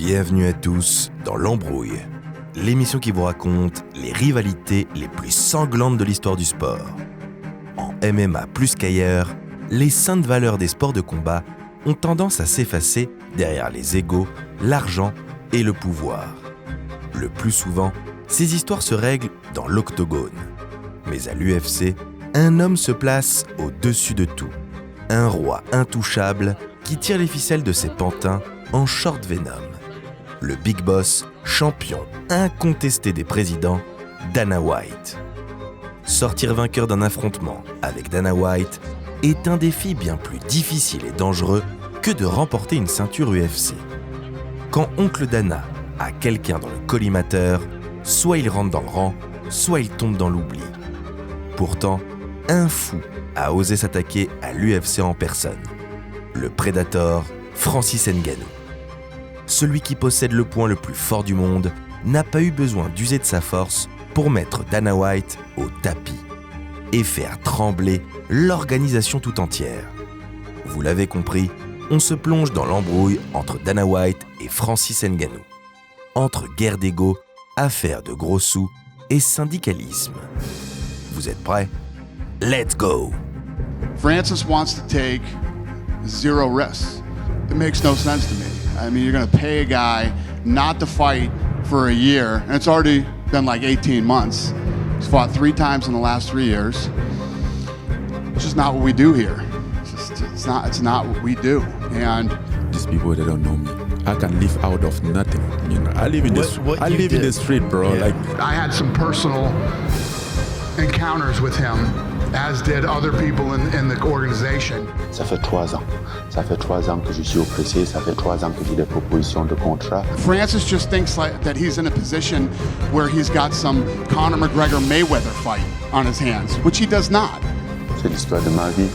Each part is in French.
Bienvenue à tous dans l'Embrouille, l'émission qui vous raconte les rivalités les plus sanglantes de l'histoire du sport. En MMA plus qu'ailleurs, les saintes valeurs des sports de combat ont tendance à s'effacer derrière les égos, l'argent et le pouvoir. Le plus souvent, ces histoires se règlent dans l'octogone. Mais à l'UFC, un homme se place au-dessus de tout. Un roi intouchable qui tire les ficelles de ses pantins en short Venom. Le Big Boss, champion incontesté des présidents, Dana White. Sortir vainqueur d'un affrontement avec Dana White est un défi bien plus difficile et dangereux que de remporter une ceinture UFC. Quand Oncle Dana a quelqu'un dans le collimateur, soit il rentre dans le rang, soit il tombe dans l'oubli. Pourtant, un fou a osé s'attaquer à l'UFC en personne. Le Predator, Francis Ngannou. Celui qui possède le poing le plus fort du monde n'a pas eu besoin d'user de sa force pour mettre Dana White au tapis et faire trembler l'organisation tout entière. Vous l'avez compris, on se plonge dans l'embrouille entre Dana White et Francis Ngannou. Entre guerre d'ego, affaires de gros sous et syndicalisme. Vous êtes prêts? Let's go! Francis wants to take zero risks. It makes no sense to me. I mean, you're going to pay a guy not to fight for a year, and it's already been like 18 months. He's fought 3 times in the last 3 years. It's just not what we do here. It's not what we do. And these people, they don't know me. I can live out of nothing. You know, I live in the street, bro. Yeah. Like I had some personal encounters with him, as did other people in the organization. Ça fait 3 ans. Ça fait 3 ans que je suis oppressé. Ça fait 3 ans que j'ai des propositions de contrat. Francis just thinks like that he's in a position where he's got some Conor McGregor-Mayweather fight on his hands, which he does not. C'est l'histoire de ma vie.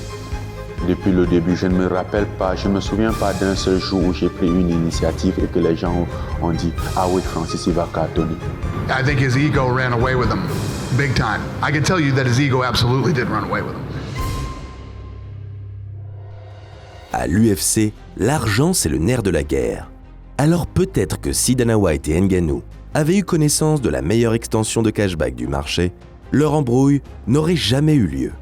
Depuis le début, je ne me souviens pas d'un seul jour où j'ai pris une initiative et que les gens ont dit « Ah oui, Francis, il va cartonner ». I think his ego ran away with him, big time. I can tell you that his ego absolutely did run away with him. À l'UFC, l'argent c'est le nerf de la guerre. Alors peut-être que si Dana White et Ngannou avaient eu connaissance de la meilleure extension de cashback du marché, leur embrouille n'aurait jamais eu lieu.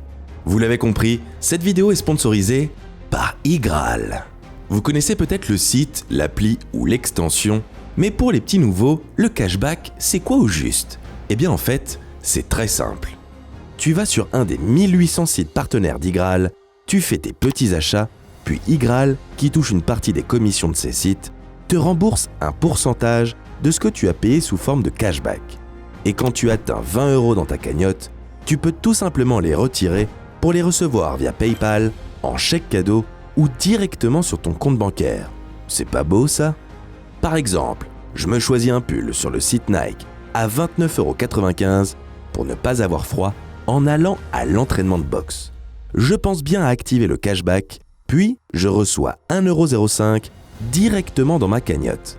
Vous l'avez compris, cette vidéo est sponsorisée par Igral. Vous connaissez peut-être le site, l'appli ou l'extension, mais pour les petits nouveaux, le cashback, c'est quoi au juste? Eh bien en fait, c'est très simple. Tu vas sur un des 1800 sites partenaires d'Igral, tu fais tes petits achats, puis Igral, qui touche une partie des commissions de ces sites, te rembourse un pourcentage de ce que tu as payé sous forme de cashback. Et quand tu atteins 20 € dans ta cagnotte, tu peux tout simplement les retirer pour les recevoir via PayPal, en chèque cadeau ou directement sur ton compte bancaire. C'est pas beau ça? Par exemple, je me choisis un pull sur le site Nike à 29,95 € pour ne pas avoir froid en allant à l'entraînement de boxe. Je pense bien à activer le cashback, puis je reçois 1,05 € directement dans ma cagnotte.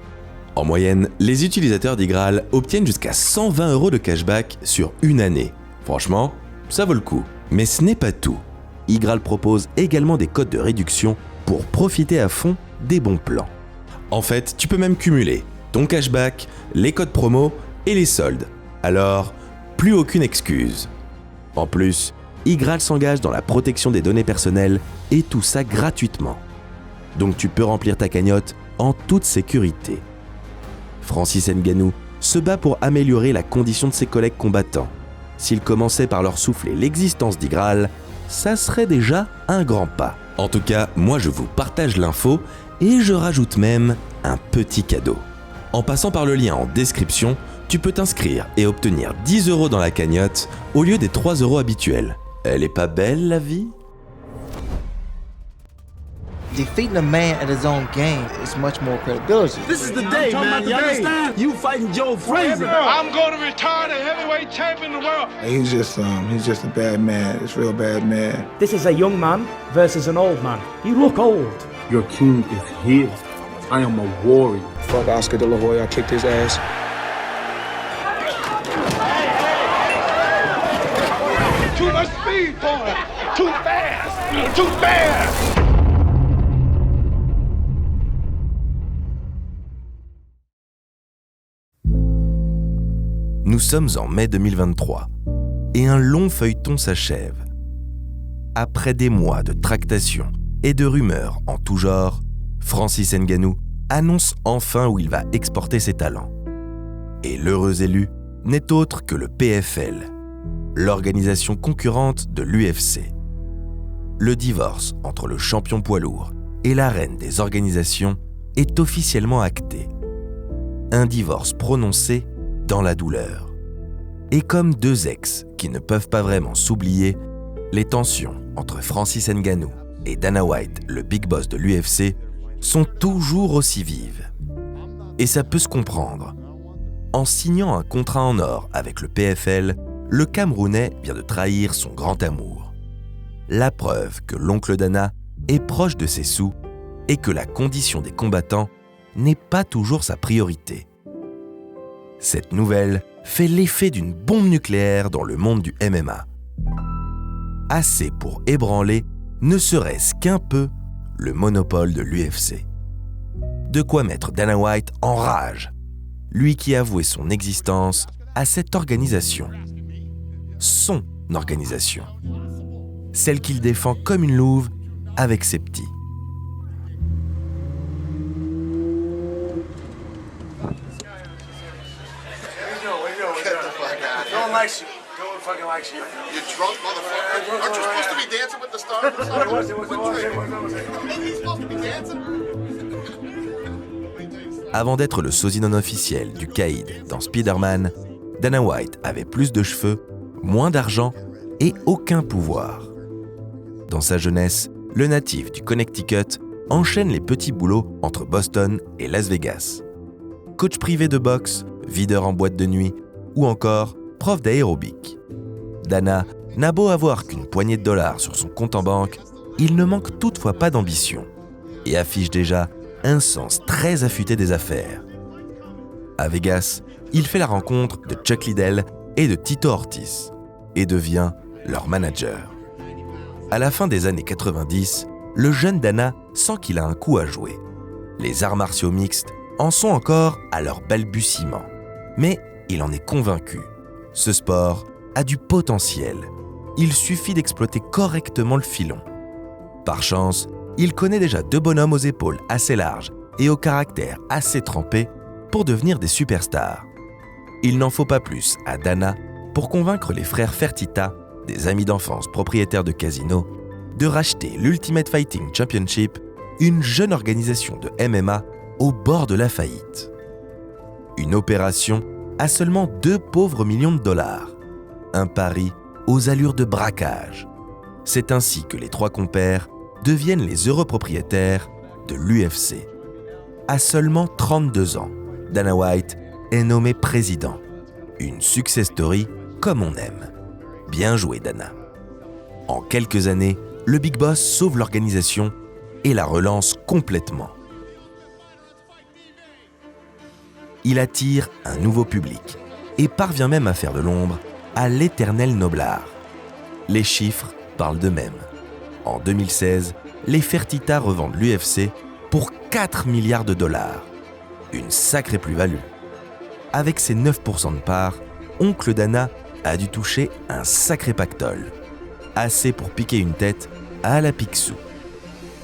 En moyenne, les utilisateurs d'Igral obtiennent jusqu'à 120 € de cashback sur une année. Franchement, ça vaut le coup. Mais ce n'est pas tout. Igral propose également des codes de réduction pour profiter à fond des bons plans. En fait, tu peux même cumuler ton cashback, les codes promo et les soldes. Alors, plus aucune excuse. En plus, Igral s'engage dans la protection des données personnelles et tout ça gratuitement. Donc tu peux remplir ta cagnotte en toute sécurité. Francis Ngannou se bat pour améliorer la condition de ses collègues combattants. S'il commençait par leur souffler l'existence d'Igral, ça serait déjà un grand pas. En tout cas, moi je vous partage l'info et je rajoute même un petit cadeau. En passant par le lien en description, tu peux t'inscrire et obtenir 10 € dans la cagnotte au lieu des 3 € habituels. Elle est pas belle la vie? Defeating a man at his own game is much more credibility. This is the day, man. You understand? You fighting Joe Frazier. I'm going to retire the heavyweight champion of the world. He's just a bad man. He's a real bad man. This is a young man versus an old man. You look old. Your king is here. I am a warrior. Fuck Oscar De La Hoya. I kicked his ass. Too much speed for him. Too fast. Too fast. Nous sommes en mai 2023 et un long feuilleton s'achève. Après des mois de tractations et de rumeurs en tout genre, Francis Ngannou annonce enfin où il va exporter ses talents. Et l'heureux élu n'est autre que le PFL, l'organisation concurrente de l'UFC. Le divorce entre le champion poids lourd et la reine des organisations est officiellement acté. Un divorce prononcé dans la douleur. Et comme deux ex qui ne peuvent pas vraiment s'oublier, les tensions entre Francis Ngannou et Dana White, le big boss de l'UFC, sont toujours aussi vives. Et ça peut se comprendre. En signant un contrat en or avec le PFL, le Camerounais vient de trahir son grand amour. La preuve que l'oncle Dana est proche de ses sous et que la condition des combattants n'est pas toujours sa priorité. Cette nouvelle fait l'effet d'une bombe nucléaire dans le monde du MMA. Assez pour ébranler, ne serait-ce qu'un peu, le monopole de l'UFC. De quoi mettre Dana White en rage, lui qui a voué son existence à cette organisation. Son organisation. Celle qu'il défend comme une louve avec ses petits. You drunk motherfucker. Aren't you supposed to be dancing with the stars? What are you supposed to be dancing? Avant d'être le sosie non officiel du Caïd dans Spider-Man, Dana White avait plus de cheveux, moins d'argent et aucun pouvoir. Dans sa jeunesse, le natif du Connecticut enchaîne les petits boulots entre Boston et Las Vegas. Coach privé de boxe, videur en boîte de nuit ou encore prof d'aérobic. Dana n'a beau avoir qu'une poignée de dollars sur son compte en banque, il ne manque toutefois pas d'ambition et affiche déjà un sens très affûté des affaires. À Vegas, il fait la rencontre de Chuck Liddell et de Tito Ortiz et devient leur manager. À la fin des années 90, le jeune Dana sent qu'il a un coup à jouer. Les arts martiaux mixtes en sont encore à leur balbutiement, mais il en est convaincu. Ce sport a du potentiel. Il suffit d'exploiter correctement le filon. Par chance, il connaît déjà deux bonhommes aux épaules assez larges et au caractère assez trempé pour devenir des superstars. Il n'en faut pas plus à Dana pour convaincre les frères Fertitta, des amis d'enfance propriétaires de casinos, de racheter l'Ultimate Fighting Championship, une jeune organisation de MMA au bord de la faillite. Une opération à seulement 2 pauvres millions de dollars. Un pari aux allures de braquage. C'est ainsi que les trois compères deviennent les heureux propriétaires de l'UFC. À seulement 32 ans, Dana White est nommé président. Une success story comme on aime. Bien joué, Dana. En quelques années, le Big Boss sauve l'organisation et la relance complètement. Il attire un nouveau public et parvient même à faire de l'ombre à l'éternel noblard. Les chiffres parlent d'eux-mêmes. En 2016, les Fertitta revendent l'UFC pour 4 milliards de dollars. Une sacrée plus-value. Avec ses 9% de part, Oncle Dana a dû toucher un sacré pactole. Assez pour piquer une tête à la Picsou.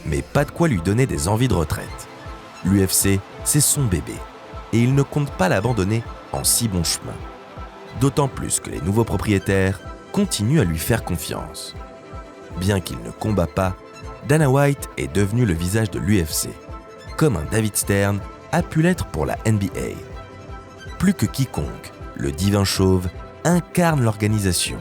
Mais pas de quoi lui donner des envies de retraite. L'UFC, c'est son bébé. Et il ne compte pas l'abandonner en si bon chemin. D'autant plus que les nouveaux propriétaires continuent à lui faire confiance. Bien qu'il ne combat pas, Dana White est devenu le visage de l'UFC, comme un David Stern a pu l'être pour la NBA. Plus que quiconque, le divin chauve incarne l'organisation.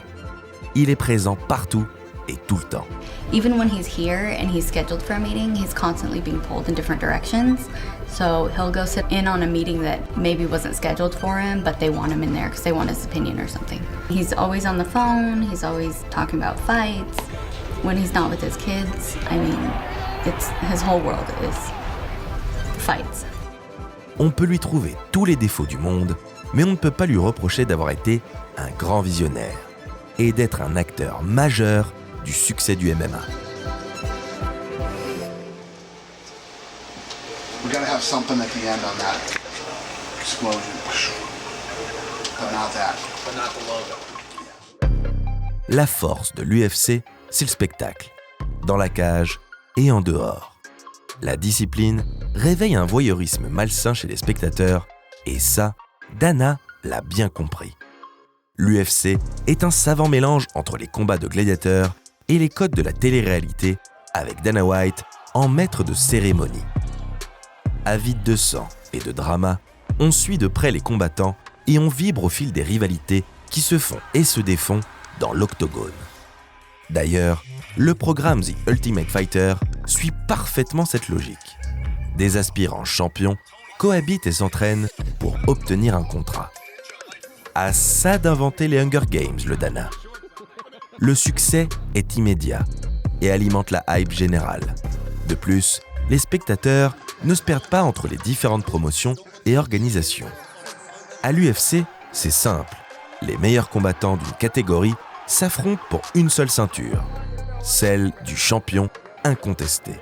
Il est présent partout et tout le temps. Even when he's here and he's scheduled for a meeting, he's constantly being pulled in different directions. So he'll go sit in on a meeting that maybe wasn't scheduled for him, but they want him in there because they want his opinion or something. He's always on the phone, he's always talking about fights. When he's not with his kids, I mean, it's his whole world is fights. On peut lui trouver tous les défauts du monde, mais on ne peut pas lui reprocher d'avoir été un grand visionnaire et d'être un acteur majeur du succès du MMA. We gotta have something at the end on that explosion. but not that. But not the logo. La force de l'UFC, c'est le spectacle, dans la cage et en dehors. La discipline réveille un voyeurisme malsain chez les spectateurs, et ça, Dana l'a bien compris. L'UFC est un savant mélange entre les combats de gladiateurs et les codes de la télé-réalité, avec Dana White en maître de cérémonie. Avide de sang et de drama, on suit de près les combattants et on vibre au fil des rivalités qui se font et se défont dans l'octogone. D'ailleurs, le programme The Ultimate Fighter suit parfaitement cette logique. Des aspirants champions cohabitent et s'entraînent pour obtenir un contrat. À ça d'inventer les Hunger Games, le Dana. Le succès est immédiat et alimente la hype générale. De plus, les spectateurs ne se perdent pas entre les différentes promotions et organisations. À l'UFC, c'est simple. Les meilleurs combattants d'une catégorie s'affrontent pour une seule ceinture, celle du champion incontesté.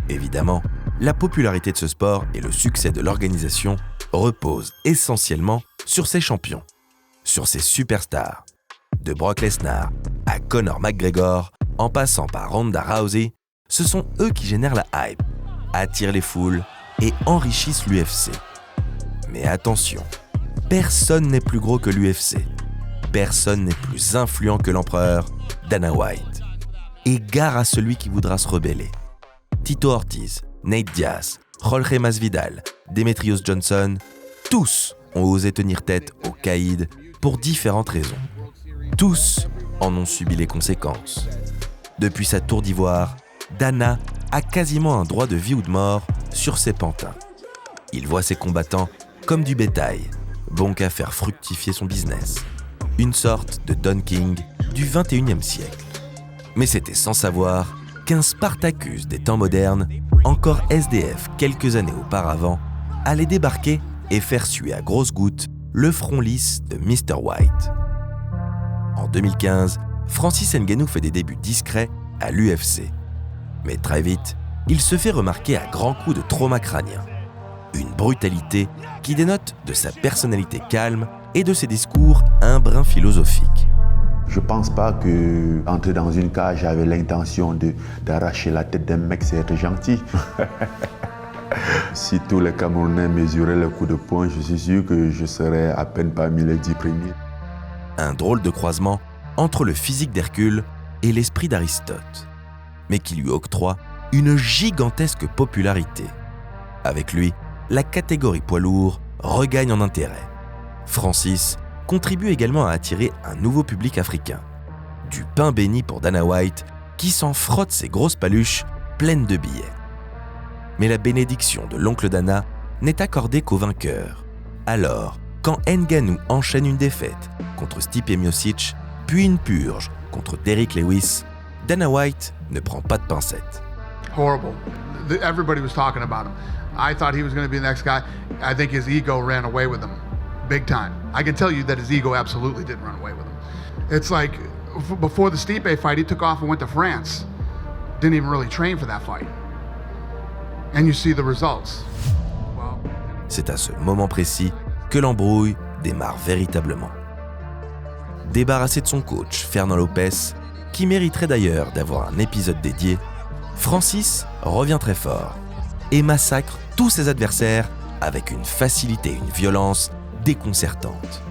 Évidemment, la popularité de ce sport et le succès de l'organisation reposent essentiellement sur ses champions, sur ses superstars. De Brock Lesnar à Conor McGregor, en passant par Ronda Rousey, ce sont eux qui génèrent la hype, attirent les foules et enrichissent l'UFC. Mais attention, personne n'est plus gros que l'UFC. Personne n'est plus influent que l'empereur Dana White. Et gare à celui qui voudra se rebeller. Tito Ortiz, Nate Diaz, Jorge Masvidal, Demetrius Johnson, tous ont osé tenir tête au caïd pour différentes raisons. Tous en ont subi les conséquences. Depuis sa tour d'ivoire, Dana a quasiment un droit de vie ou de mort sur ses pantins. Il voit ses combattants comme du bétail, bon qu'à faire fructifier son business. Une sorte de Don King du XXIe siècle. Mais c'était sans savoir qu'un Spartacus des temps modernes, encore SDF quelques années auparavant, allait débarquer et faire suer à grosses gouttes le front lisse de Mr. White. En 2015, Francis Ngannou fait des débuts discrets à l'UFC. Mais très vite, il se fait remarquer à grands coups de trauma crânien. Une brutalité qui dénote de sa personnalité calme et de ses discours un brin philosophiques. Je pense pas que entrer dans une cage avec l'intention d'arracher la tête d'un mec, c'est être gentil. Si tous les Camerounais mesuraient le coup de poing, je suis sûr que je serais à peine parmi les 10 premiers. Un drôle de croisement entre le physique d'Hercule et l'esprit d'Aristote, mais qui lui octroie une gigantesque popularité. Avec lui, la catégorie poids lourd regagne en intérêt. Francis contribue également à attirer un nouveau public africain. Du pain béni pour Dana White, qui s'en frotte ses grosses paluches pleines de billets. Mais la bénédiction de l'oncle Dana n'est accordée qu'aux vainqueurs. Alors, quand Ngannou enchaîne une défaite contre Stipe Miocic, puis une purge contre Derrick Lewis, Dana White ne prend pas de pincettes. Horrible. Everybody was talking about him. I thought he was going to be the next guy. I think his ego ran away with him, big time. I can tell you that his ego absolutely did run away with him. It's like, before the Stipe fight, he took off and went to France. Didn't even really train for that fight. And you see the results. Well, c'est à ce moment précis que l'embrouille démarre véritablement. Débarrassé de son coach, Fernand Lopez, qui mériterait d'ailleurs d'avoir un épisode dédié, Francis revient très fort et massacre tous ses adversaires avec une facilité et une violence déconcertantes.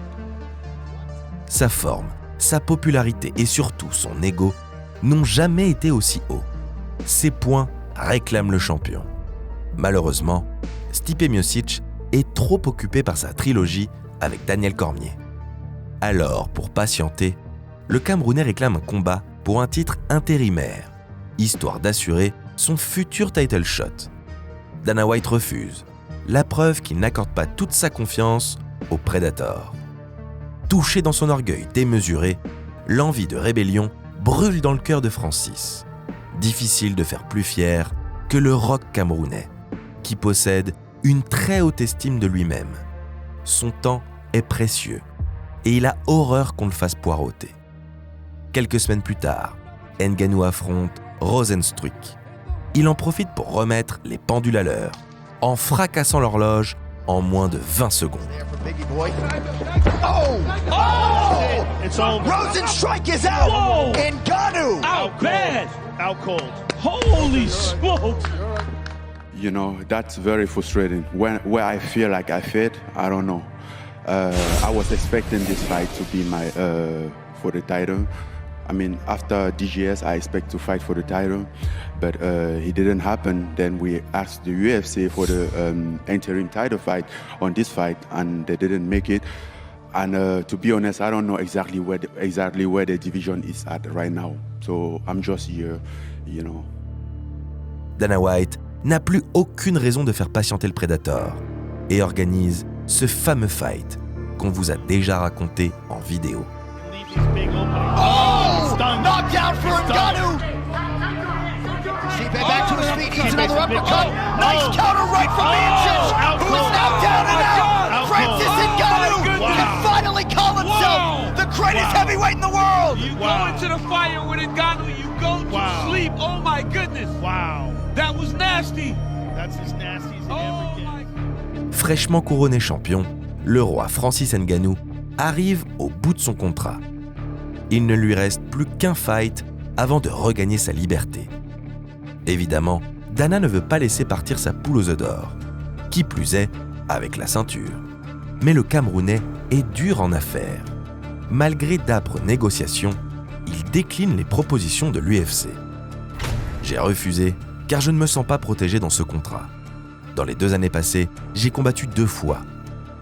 Sa forme, sa popularité et surtout son ego n'ont jamais été aussi hauts. Ses points réclament le champion. Malheureusement, Stipe Miocic est trop occupé par sa trilogie avec Daniel Cormier. Alors, pour patienter, le Camerounais réclame un combat pour un titre intérimaire, histoire d'assurer son futur title shot. Dana White refuse, la preuve qu'il n'accorde pas toute sa confiance au Predator. Touché dans son orgueil démesuré, l'envie de rébellion brûle dans le cœur de Francis. Difficile de faire plus fier que le rock camerounais, qui possède une très haute estime de lui-même. Son temps est précieux et il a horreur qu'on le fasse poireauter. Quelques semaines plus tard, Ngannou affronte Rozenstruik. Il en profite pour remettre les pendules à l'heure, en fracassant l'horloge en moins de 20 secondes. It's over. Rosenstrike is out. Whoa. Ngannou. Out bad. Out cold. Holy smokes. You know, that's very frustrating. Where I feel like I failed, I don't know. I was expecting this fight to be my for the title. I mean, after DGS, I expect to fight for the title, but it didn't happen. Then we asked the UFC for the interim title fight on this fight, and they didn't make it. And to be honest, I don't know exactly where the division is at right now. So I'm just here, you know. Dana White n'a plus aucune raison de faire patienter le Predator et organise ce fameux fight qu'on vous a déjà raconté en vidéo. Knockdown for Ngannou. Stipe back to his feet, needs another uppercut. Nice counter right from Miocic, who is now down and out. Francis Ngannou can finally call himself the greatest heavyweight in the world. You go into the fire with Ngannou, you go to sleep. Oh my goodness. Wow. That was nasty. That's as nasty as it ever gets. Fraîchement couronné champion, le roi Francis Ngannou arrive au bout de son contrat. Il ne lui reste plus qu'un fight avant de regagner sa liberté. Évidemment, Dana ne veut pas laisser partir sa poule aux œufs d'or, qui plus est avec la ceinture. Mais le Camerounais est dur en affaires. Malgré d'âpres négociations, il décline les propositions de l'UFC. J'ai refusé car je ne me sens pas protégé dans ce contrat. Dans les 2 années passées, j'ai combattu 2 fois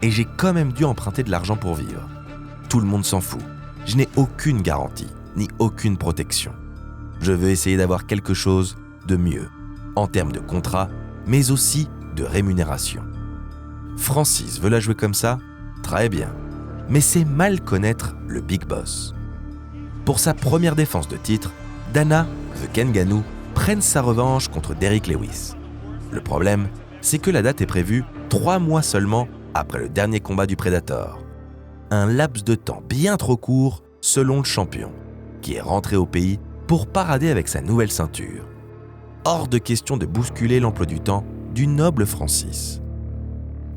et j'ai quand même dû emprunter de l'argent pour vivre. Tout le monde s'en fout. Je n'ai aucune garantie, ni aucune protection. Je veux essayer d'avoir quelque chose de mieux, en termes de contrat, mais aussi de rémunération. Francis veut la jouer comme ça ? Très bien. Mais c'est mal connaître le Big Boss. Pour sa première défense de titre, Dana veut qu'Ngannou prenne sa revanche contre Derrick Lewis. Le problème, c'est que la date est prévue 3 mois seulement après le dernier combat du Predator. Un laps de temps bien trop court selon le champion, qui est rentré au pays pour parader avec sa nouvelle ceinture. Hors de question de bousculer l'emploi du temps du noble Francis.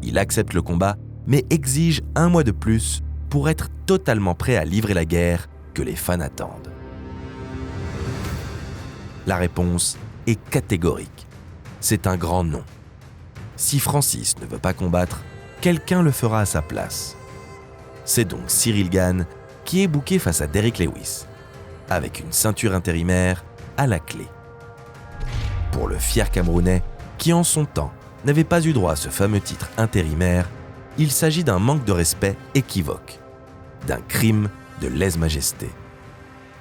Il accepte le combat, mais exige 1 mois de plus pour être totalement prêt à livrer la guerre que les fans attendent. La réponse est catégorique. C'est un grand non. Si Francis ne veut pas combattre, quelqu'un le fera à sa place. C'est donc Cyril Gane qui est booké face à Derrick Lewis, avec une ceinture intérimaire à la clé. Pour le fier Camerounais, qui en son temps n'avait pas eu droit à ce fameux titre intérimaire, il s'agit d'un manque de respect équivoque, d'un crime de lèse-majesté.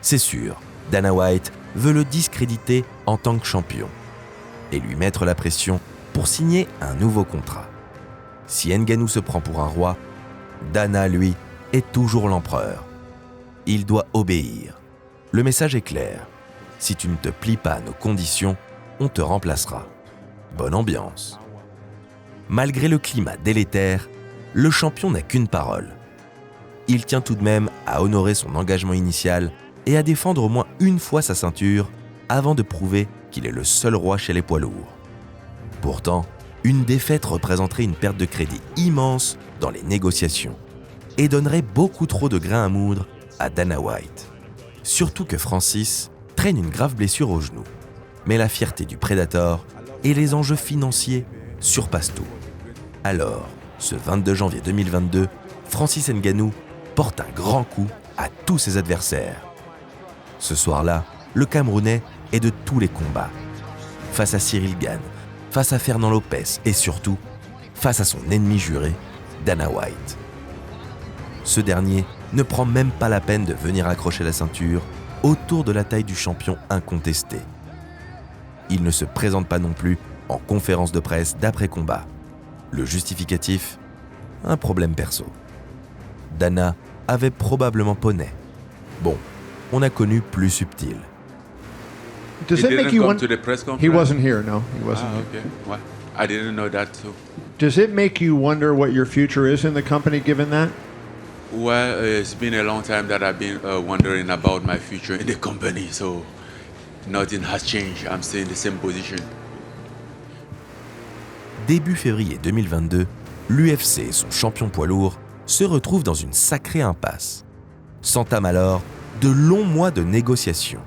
C'est sûr, Dana White veut le discréditer en tant que champion et lui mettre la pression pour signer un nouveau contrat. Si Ngannou se prend pour un roi, Dana, lui, est toujours l'empereur. Il doit obéir. Le message est clair. Si tu ne te plies pas à nos conditions, on te remplacera. Bonne ambiance. Malgré le climat délétère, le champion n'a qu'une parole. Il tient tout de même à honorer son engagement initial et à défendre au moins une fois sa ceinture avant de prouver qu'il est le seul roi chez les poids lourds. Pourtant, une défaite représenterait une perte de crédit immense dans les négociations et donnerait beaucoup trop de grains à moudre à Dana White. Surtout que Francis traîne une grave blessure au genou. Mais la fierté du Predator et les enjeux financiers surpassent tout. Alors, ce 22 janvier 2022, Francis Ngannou porte un grand coup à tous ses adversaires. Ce soir-là, le Camerounais est de tous les combats. Face à Cyril Gane, face à Fernand Lopez et surtout, face à son ennemi juré, Dana White. Ce dernier ne prend même pas la peine de venir accrocher la ceinture autour de la taille du champion incontesté. Il ne se présente pas non plus en conférence de presse d'après-combat. Le justificatif ? Un problème perso. Dana avait probablement poney. Bon, on a connu plus subtil. Does it make you want to the press conference? He wasn't here. No, he wasn't. Okay. What? I didn't know that too. Does it make you wonder what your future is in the company, given that? Well, it's been a long time that I've been wondering about my future in the company, so nothing has changed. I'm still in the same position. Début février 2022, l'UFC et son champion poids lourd se retrouvent dans une sacrée impasse. S'entament alors de longs mois de négociations,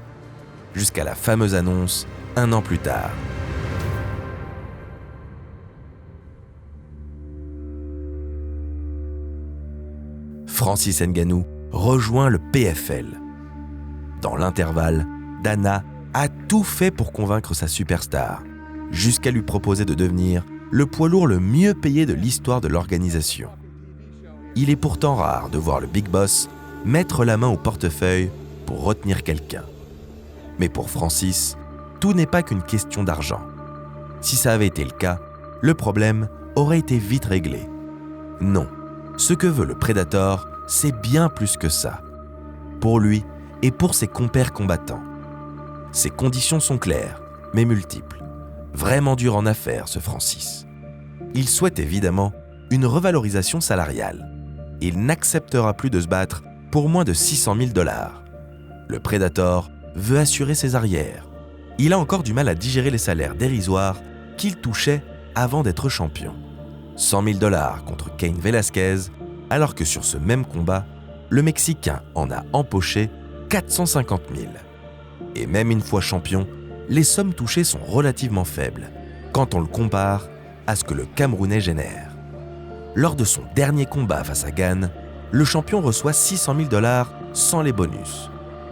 jusqu'à la fameuse annonce 1 an plus tard. Francis Ngannou rejoint le PFL. Dans l'intervalle, Dana a tout fait pour convaincre sa superstar, jusqu'à lui proposer de devenir le poids lourd le mieux payé de l'histoire de l'organisation. Il est pourtant rare de voir le Big Boss mettre la main au portefeuille pour retenir quelqu'un. Mais pour Francis, tout n'est pas qu'une question d'argent. Si ça avait été le cas, le problème aurait été vite réglé. Non, ce que veut le Predator, c'est bien plus que ça. Pour lui et pour ses compères combattants. Ses conditions sont claires, mais multiples. Vraiment dur en affaires, ce Francis. Il souhaite évidemment une revalorisation salariale. Il n'acceptera plus de se battre pour moins de 600 000 $. Le Predator veut assurer ses arrières. Il a encore du mal à digérer les salaires dérisoires qu'il touchait avant d'être champion. 100 000 $ contre Cain Velasquez, alors que sur ce même combat, le Mexicain en a empoché 450 000. Et même une fois champion, les sommes touchées sont relativement faibles quand on le compare à ce que le Camerounais génère. Lors de son dernier combat face à Gane, le champion reçoit 600 000 $ sans les bonus.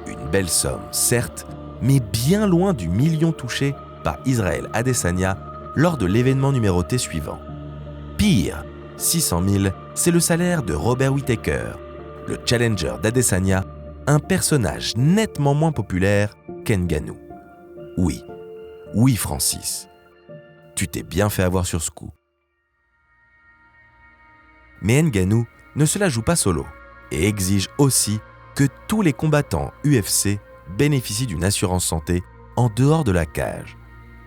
Une belle somme, certes, mais bien loin du million touché par Israël Adesanya lors de l'événement numéroté suivant. Pire, 600 000, c'est le salaire de Robert Whittaker, le challenger d'Adesanya, un personnage nettement moins populaire qu'Ngannou. Oui Francis, tu t'es bien fait avoir sur ce coup. Mais Ngannou ne se la joue pas solo et exige aussi que tous les combattants UFC bénéficient d'une assurance santé en dehors de la cage.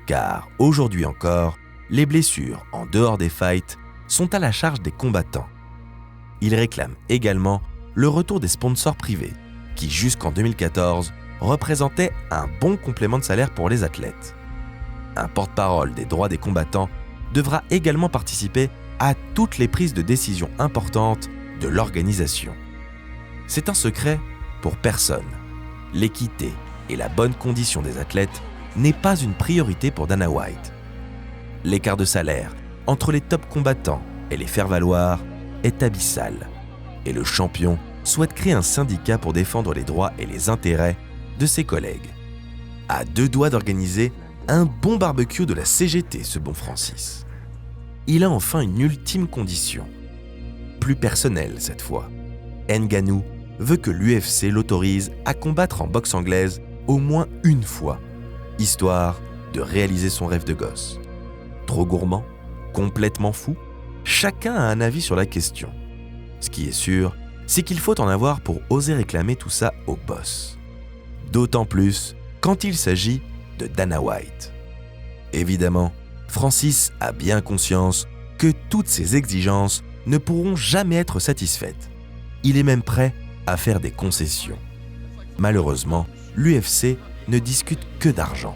Car aujourd'hui encore, les blessures en dehors des fights sont à la charge des combattants. Il réclame également le retour des sponsors privés qui, jusqu'en 2014, représentaient un bon complément de salaire pour les athlètes. Un porte-parole des droits des combattants devra également participer à toutes les prises de décision importantes de l'organisation. C'est un secret pour personne. L'équité et la bonne condition des athlètes n'est pas une priorité pour Dana White. L'écart de salaire entre les top combattants et les faire-valoir est abyssal. Et le champion souhaite créer un syndicat pour défendre les droits et les intérêts de ses collègues. À 2 doigts d'organiser un bon barbecue de la CGT, ce bon Francis. Il a enfin une ultime condition. Plus personnelle cette fois. Ngannou veut que l'UFC l'autorise à combattre en boxe anglaise au moins une fois, histoire de réaliser son rêve de gosse. Trop gourmand? Complètement fou? Chacun a un avis sur la question. Ce qui est sûr, c'est qu'il faut en avoir pour oser réclamer tout ça au boss. D'autant plus quand il s'agit de Dana White. Évidemment, Francis a bien conscience que toutes ces exigences ne pourront jamais être satisfaites. Il est même prêt à faire des concessions. Malheureusement, l'UFC ne discute que d'argent.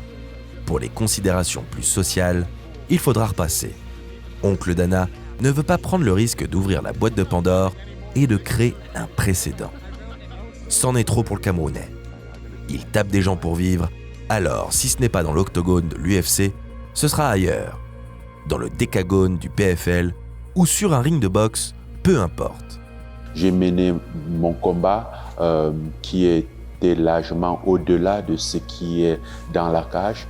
Pour les considérations plus sociales, il faudra repasser. Oncle Dana ne veut pas prendre le risque d'ouvrir la boîte de Pandore et de créer un précédent. C'en est trop pour le Camerounais. Il tape des gens pour vivre, alors si ce n'est pas dans l'octogone de l'UFC, ce sera ailleurs, dans le décagone du PFL ou sur un ring de boxe, peu importe. J'ai mené mon combat qui était largement au-delà de ce qui est dans la cage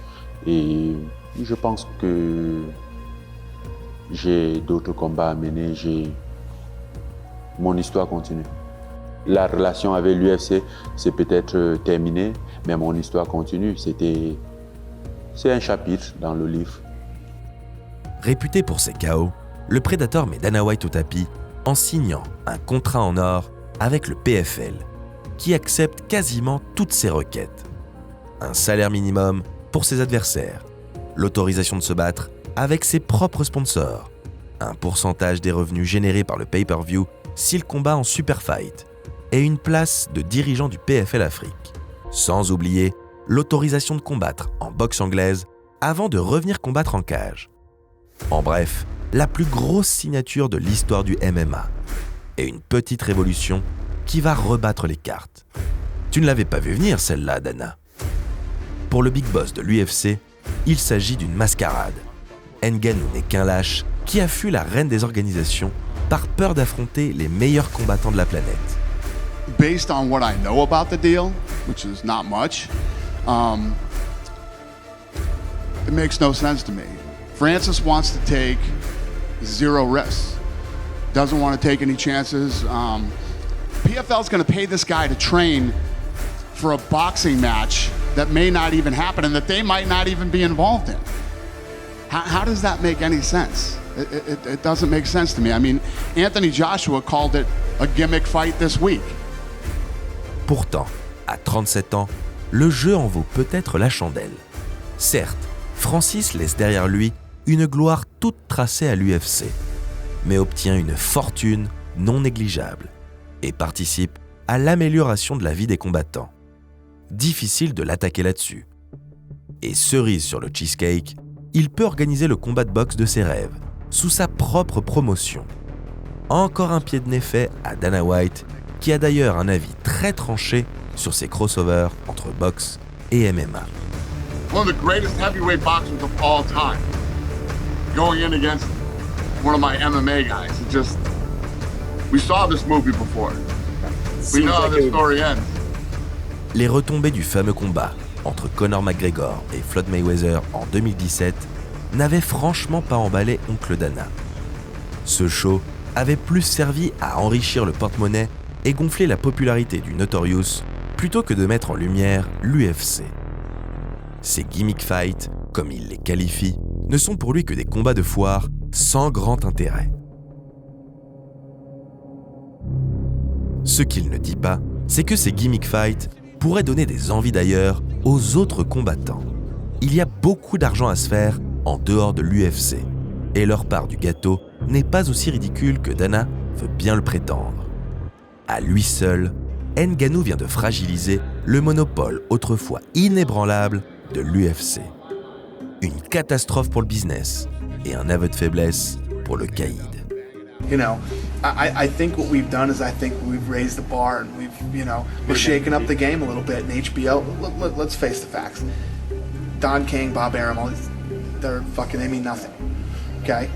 et je pense que j'ai d'autres combats à mener, mon histoire continue. La relation avec l'UFC, c'est peut-être terminé, mais mon histoire continue. C'est un chapitre dans le livre. Réputé pour ses KO, le Predator met Dana White au tapis en signant un contrat en or avec le PFL, qui accepte quasiment toutes ses requêtes. Un salaire minimum pour ses adversaires, l'autorisation de se battre avec ses propres sponsors, un pourcentage des revenus générés par le pay-per-view s'il combat en super fight, et une place de dirigeant du PFL Afrique. Sans oublier l'autorisation de combattre en boxe anglaise avant de revenir combattre en cage. En bref, la plus grosse signature de l'histoire du MMA. Et une petite révolution qui va rebattre les cartes. Tu ne l'avais pas vu venir celle-là, Dana. Pour le big boss de l'UFC, il s'agit d'une mascarade. Ngannou n'est qu'un lâche qui a fui la reine des organisations par peur d'affronter les meilleurs combattants de la planète. Based on what I know about the deal, which is not much, it makes no sense to me. Francis wants to take zero risks. Doesn't want to take any chances. PFL's going to pay this guy to train for a boxing match that may not even happen and that they might not even be involved in. How does that make any sense? It doesn't make sense to me. I mean, Anthony Joshua called it a gimmick fight this week. Pourtant, à 37 ans, le jeu en vaut peut-être la chandelle. Certes, Francis laisse derrière lui une gloire toute tracée à l'UFC, mais obtient une fortune non négligeable et participe à l'amélioration de la vie des combattants. Difficile de l'attaquer là-dessus. Et cerise sur le cheesecake, il peut organiser le combat de boxe de ses rêves, sous sa propre promotion. Encore un pied de nez fait à Dana White, qui a d'ailleurs un avis très tranché sur ses crossovers entre boxe et MMA. One of the greatest heavyweight boxers of all time, going in against one of my MMA guys. We saw this movie before. We know how this story ends. Les retombées du fameux combat entre Conor McGregor et Floyd Mayweather en 2017 n'avaient franchement pas emballé Oncle Dana. Ce show avait plus servi à enrichir le porte-monnaie et gonfler la popularité du Notorious plutôt que de mettre en lumière l'UFC. Ces gimmick fights, comme il les qualifie, ne sont pour lui que des combats de foire sans grand intérêt. Ce qu'il ne dit pas, c'est que ces gimmick fights pourraient donner des envies d'ailleurs aux autres combattants. Il y a beaucoup d'argent à se faire en dehors de l'UFC, et leur part du gâteau n'est pas aussi ridicule que Dana veut bien le prétendre. À lui seul, Ngannou vient de fragiliser le monopole autrefois inébranlable de l'UFC. Une catastrophe pour le business et un aveu de faiblesse pour le caïd. You know, I think what we've done is I think we've raised the bar and we're shaking up the game a little bit. And HBO, let's face the facts. Don King, Bob Arum, they mean nothing. Okay?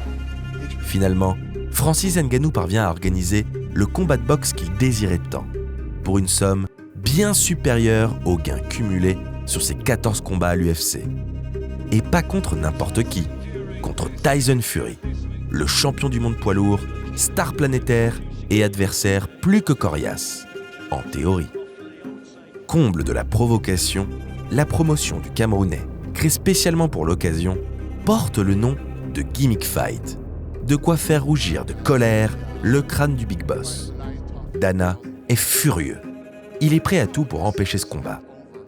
Finalement, Francis Ngannou parvient à organiser le combat de boxe qu'il désirait tant, pour une somme bien supérieure aux gains cumulés sur ses 14 combats à l'UFC. Et pas contre n'importe qui, contre Tyson Fury, le champion du monde poids lourd, star planétaire et adversaire plus que coriace, en théorie. Comble de la provocation, la promotion du Camerounais, créée spécialement pour l'occasion, porte le nom de Gimmick Fight, de quoi faire rougir de colère le crâne du Big Boss. Dana est furieux. Il est prêt à tout pour empêcher ce combat,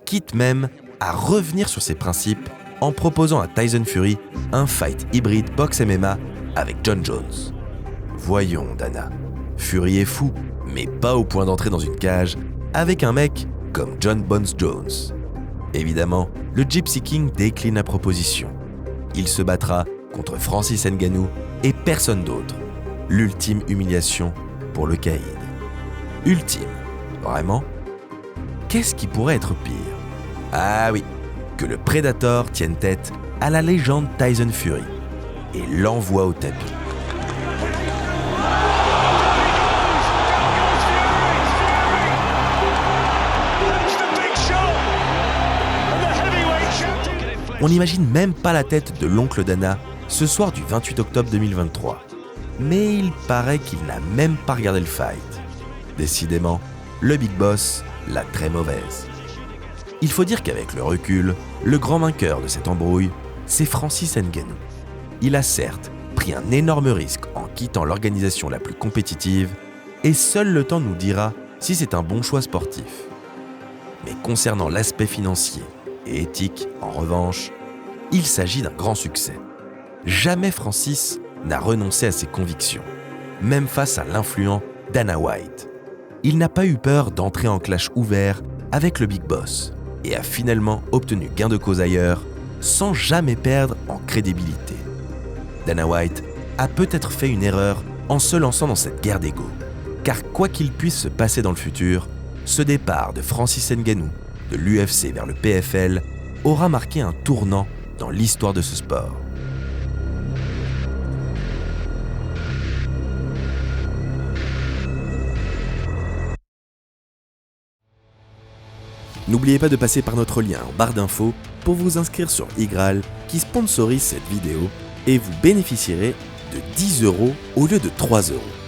quitte même à revenir sur ses principes en proposant à Tyson Fury un fight hybride boxe-MMA avec John Jones. Voyons, Dana. Fury est fou, mais pas au point d'entrer dans une cage avec un mec comme John Bones Jones. Évidemment, le Gypsy King décline la proposition. Il se battra contre Francis Ngannou et personne d'autre. L'ultime humiliation pour le caïd. Ultime, vraiment? Qu'est-ce qui pourrait être pire? Ah oui, que le Predator tienne tête à la légende Tyson Fury et l'envoie au tapis. On n'imagine même pas la tête de l'oncle Dana ce soir du 28 octobre 2023. Mais il paraît qu'il n'a même pas regardé le fight. Décidément, le Big Boss l'a très mauvaise. Il faut dire qu'avec le recul, le grand vainqueur de cette embrouille, c'est Francis Ngannou. Il a certes pris un énorme risque en quittant l'organisation la plus compétitive, et seul le temps nous dira si c'est un bon choix sportif. Mais concernant l'aspect financier et éthique, en revanche, il s'agit d'un grand succès. Jamais Francis n'a renoncé à ses convictions, même face à l'influent Dana White. Il n'a pas eu peur d'entrer en clash ouvert avec le Big Boss et a finalement obtenu gain de cause ailleurs sans jamais perdre en crédibilité. Dana White a peut-être fait une erreur en se lançant dans cette guerre d'ego. Car quoi qu'il puisse se passer dans le futur, ce départ de Francis Ngannou de l'UFC vers le PFL aura marqué un tournant dans l'histoire de ce sport. N'oubliez pas de passer par notre lien en barre d'infos pour vous inscrire sur Igral qui sponsorise cette vidéo et vous bénéficierez de 10 € au lieu de 3 €.